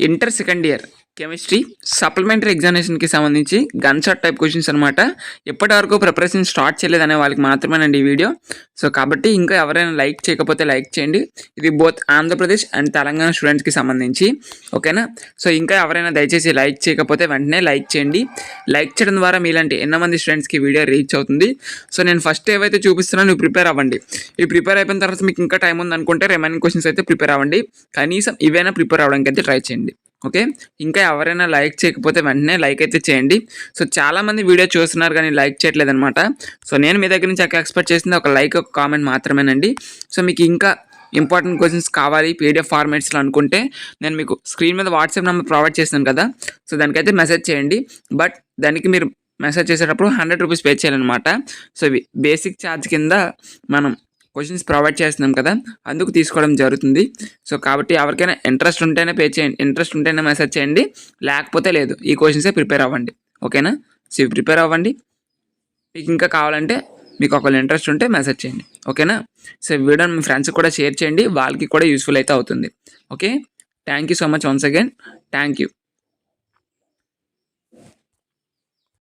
Inter second year chemistry supplementary ఎగ్జామినేషన్కి సంబంధించి gun shot type questions అనమాట. ఇప్పటి వరకు ప్రిపరేషన్ స్టార్ట్ చేయలేదనే వాళ్ళకి మాత్రమేనండి ఈ వీడియో. సో కాబట్టి ఇంకా ఎవరైనా లైక్ చేయకపోతే లైక్ చేయండి. ఇది బోత్ ఆంధ్రప్రదేశ్ అండ్ తెలంగాణ స్టూడెంట్స్కి సంబంధించి, ఓకేనా. సో ఇంకా ఎవరైనా దయచేసి లైక్ చేయకపోతే వెంటనే లైక్ చేయండి. లైక్ చేయడం ద్వారా మీలాంటి ఎన్నో మంది స్టూడెంట్స్కి వీడియో రీచ్ అవుతుంది. సో నేను ఫస్ట్ ఏవైతే చూపిస్తున్నానో నువ్వు ప్రిపేర్ అవ్వండి. ఇవి ప్రిపేర్ అయిపోయిన తర్వాత మీకు ఇంకా టైం ఉంది అనుకుంటే రిమైనింగ్ క్వశ్చన్స్ అయితే ప్రిపేర్ అవ్వండి. కనీసం ఇవైనా ప్రిపేర్ అవ్వడానికి అయితే ట్రై చేయండి, ఓకే. ఇంకా ఎవరైనా లైక్ చేయకపోతే వెంటనే లైక్ అయితే చేయండి. సో చాలామంది వీడియో చూస్తున్నారు కానీ లైక్ చేయట్లేదు అనమాట. సో నేను మీ దగ్గర నుంచి ఎక్స్పెక్ట్ చేసింది ఒక లైక్, ఒక కామెంట్ మాత్రమేనండి. సో మీకు ఇంకా ఇంపార్టెంట్ క్వశ్చన్స్ కావాలి పీడిఎఫ్ ఫార్మాట్స్లో అనుకుంటే నేను మీకు స్క్రీన్ మీద వాట్సాప్ నెంబర్ ప్రొవైడ్ చేస్తాను కదా, సో దానికైతే మెసేజ్ చేయండి. బట్ దానికి మీరు మెసేజ్ చేసేటప్పుడు 100 రూపీస్ పే చేయాలన్నమాట. సో ఇవి బేసిక్ ఛార్జ్ కింద మనం క్వశ్చన్స్ ప్రొవైడ్ చేస్తున్నాం కదా, అందుకు తీసుకోవడం జరుగుతుంది. సో కాబట్టి ఎవరికైనా ఇంట్రెస్ట్ ఉంటేనే పే చేయండి, ఇంట్రెస్ట్ ఉంటేనే మెసేజ్ చేయండి, లేకపోతే లేదు. ఈ క్వశ్చన్సే ప్రిపేర్ అవ్వండి, ఓకేనా. సో ఇవి ప్రిపేర్ అవ్వండి. మీకు ఇంకా కావాలంటే మీకు ఒకవేళ ఇంట్రెస్ట్ ఉంటే మెసేజ్ చేయండి, ఓకేనా. సో వీడియోని మీ ఫ్రెండ్స్కి కూడా షేర్ చేయండి, వాళ్ళకి కూడా యూస్ఫుల్ అయితే అవుతుంది, okay. Thank you so much once again, thank you.